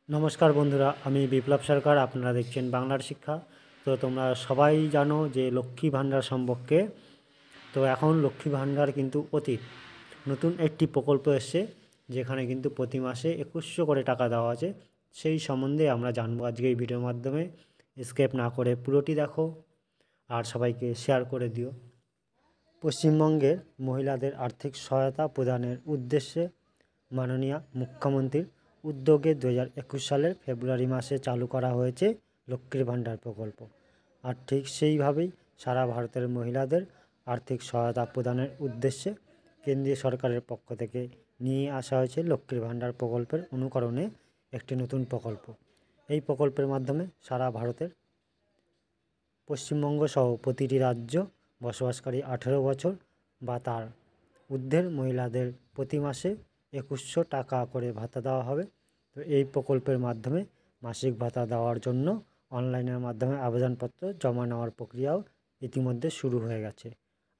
নমস্কার বন্ধুরা, আমি বিপ্লব সরকার। আপনারা দেখছেন বাংলার শিক্ষা। তো তোমরা সবাই জানো যে লক্ষ্মী ভাণ্ডার সম্পর্কে। তো এখন লক্ষ্মী ভাণ্ডার কিন্তু অতীত, নতুন একটি প্রকল্প এসছে যেখানে কিন্তু প্রতি মাসে 2100 করে টাকা দেওয়া আছে। সেই সম্বন্ধে আমরা জানবো আজকে এই ভিডিওর মাধ্যমে। স্কিপ না করে পুরোটি দেখো আর সবাইকে শেয়ার করে দিও। পশ্চিমবঙ্গের মহিলাদের আর্থিক সহায়তা প্রদানের উদ্দেশ্যে মাননীয় মুখ্যমন্ত্রীর উদ্যোগে 2021 সালের ফেব্রুয়ারি মাসে চালু করা হয়েছে লক্ষ্মীর ভাণ্ডার প্রকল্প। আর ঠিক সেইভাবেই সারা ভারতের মহিলাদের আর্থিক সহায়তা প্রদানের উদ্দেশ্যে কেন্দ্রীয় সরকারের পক্ষ থেকে নিয়ে আসা হয়েছে লক্ষ্মীর ভাণ্ডার প্রকল্পের অনুকরণে একটি নতুন প্রকল্প। এই প্রকল্পের মাধ্যমে সারা ভারতের পশ্চিমবঙ্গ সহ প্রতিটি রাজ্য বসবাসকারী 18 বছর বা তার ঊর্ধ্বের মহিলাদের প্রতি মাসে 2100 টাকা করে ভাতা দেওয়া হবে। তো এই প্রকল্পের মাধ্যমে মাসিক ভাতা দেওয়ার জন্য অনলাইনের মাধ্যমে আবেদনপত্র জমা নেওয়ার প্রক্রিয়াও ইতিমধ্যে শুরু হয়ে গেছে।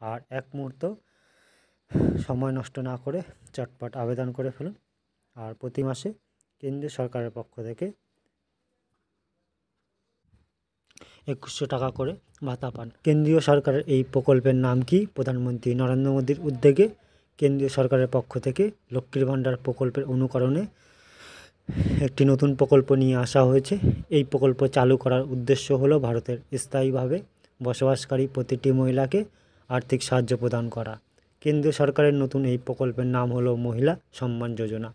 আর এক মুহূর্ত সময় নষ্ট না করে চটপট আবেদন করে ফেলুন। আর প্রতি মাসে কেন্দ্রীয় সরকারের পক্ষ থেকে 2100 টাকা করে ভাতা পান। কেন্দ্রীয় সরকারের এই প্রকল্পের নাম কি? প্রধানমন্ত্রী নরেন্দ্র মোদীর উদ্যোগে কেন্দ্রীয় সরকারের পক্ষ থেকে লক্ষ্মীর ভাণ্ডার প্রকল্পের অনুকরণে একটি নতুন প্রকল্প নিয়ে আসা হয়েছে। এই প্রকল্প চালু করার উদ্দেশ্য হলো ভারতের স্থায়ীভাবে বসবাসকারী প্রতিটি মহিলাকে আর্থিক সাহায্য প্রদান করা। কেন্দ্রীয় সরকারের নতুন এই প্রকল্পের নাম হলো মহিলা সম্মান যোজনা।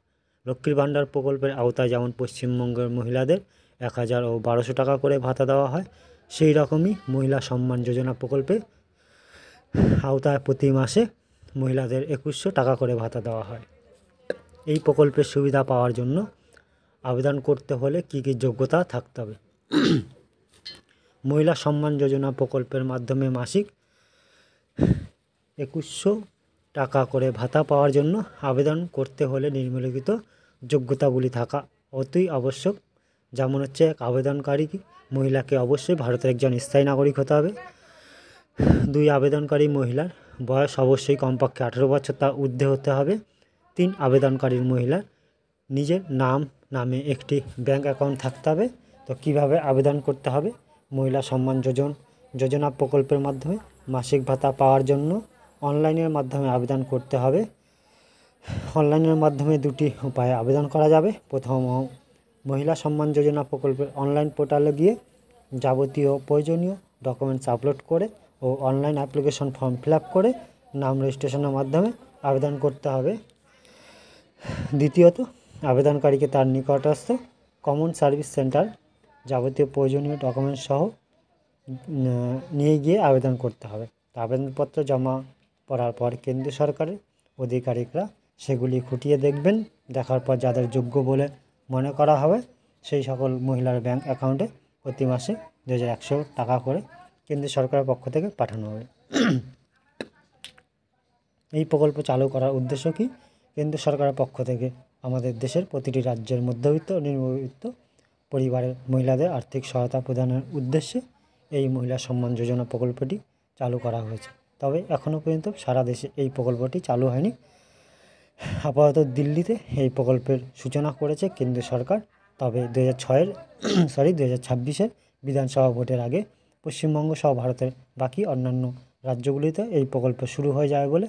লক্ষ্মীর ভাণ্ডার প্রকল্পের আওতায় যেমন পশ্চিমবঙ্গের মহিলাদের 1000 ও 1200 টাকা করে ভাতা দেওয়া হয়, সেই রকমই মহিলা সম্মান যোজনা প্রকল্পে আওতায় প্রতি মাসে মহিলাদের 2100 টাকা করে ভাতা দেওয়া হয়। এই প্রকল্পের সুবিধা পাওয়ার জন্য আবেদন করতে হলে কী কী যোগ্যতা থাকতে হবে? মহিলা সম্মান যোজনা প্রকল্পের মাধ্যমে মাসিক 2100 টাকা করে ভাতা পাওয়ার জন্য আবেদন করতে হলে নিম্নলিখিত যোগ্যতাগুলি থাকা অতি আবশ্যক। যেমন হচ্ছে, এক আবেদনকারী মহিলাকে অবশ্যই ভারতের একজন স্থায়ী নাগরিক হতে হবে। 2 আবেদনকারী মহিলার বয়স অবশ্যই কমপক্ষে 18 বছর তা ঊর্ধ্বে হতে হবে। 3 আবেদনকারীর মহিলার নিজের নামে একটি ব্যাংক অ্যাকাউন্ট থাকতে হবে। তো কিভাবে আবেদন করতে হবে? মহিলা সম্মান যোজনা প্রকল্পের মাধ্যমে মাসিক ভাতা পাওয়ার জন্য অনলাইনের মাধ্যমে আবেদন করতে হবে। অনলাইনের মাধ্যমে 2টি উপায়ে আবেদন করা যাবে। প্রথম, মহিলা সম্মান যোজনা প্রকল্পের অনলাইন পোর্টালে গিয়ে যাবতীয় প্রয়োজনীয় ডকুমেন্টস আপলোড করে ও online application form fill up করে নাম রেজিস্ট্রেশনের মাধ্যমে আবেদন করতে হবে। দ্বিতীয়ত, আবেদনকারীকে তার নিকটস্থ কমন সার্ভিস সেন্টার যাবতীয় প্রয়োজনীয় ডকুমেন্টস সহ নিয়ে গিয়ে আবেদন করতে হবে। আবেদনপত্র জমা পড়ার পর কেন্দ্রীয় সরকারের আধিকারিকরা সেগুলি খুঁটিয়ে দেখবেন। দেখার পর যাদের যোগ্য বলে মনে করা হবে সেই সকল মহিলার ব্যাংক অ্যাকাউন্টে প্রতি মাসে 2100 টাকা করে কেন্দ্রীয় সরকারের পক্ষ থেকে পাঠানো হবে। এই প্রকল্প চালু করার উদ্দেশ্য কি? কেন্দ্র সরকারের পক্ষ থেকে আমাদের দেশের প্রতিটি রাজ্যের মধ্যবিত্ত ও নিম্নবিত্ত পরিবারের মহিলাদের আর্থিক সহায়তা প্রদানের উদ্দেশ্যে এই মহিলা সম্মান যোজনা প্রকল্পটি চালু করা হয়েছে। তবে এখনও পর্যন্ত সারা দেশে এই প্রকল্পটি চালু হয়নি। আপাতত দিল্লিতে এই প্রকল্পের সূচনা করেছে কেন্দ্র সরকার। তবে 2026-এর বিধানসভা ভোটের আগে পশ্চিমবঙ্গ সহ ভারতের বাকি অন্যান্য রাজ্যগুলিতে এই প্রকল্প শুরু হয়ে যাবে বলে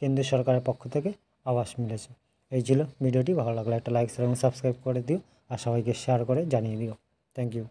কেন্দ্রীয় সরকারের পক্ষ থেকে আভাস মিলেছে। এই ছিল ভিডিওটি। ভালো লাগলে একটা লাইক এবং সাবস্ক্রাইব করে দিও আর সবাইকে শেয়ার করে জানিয়ে দিও। Thank you.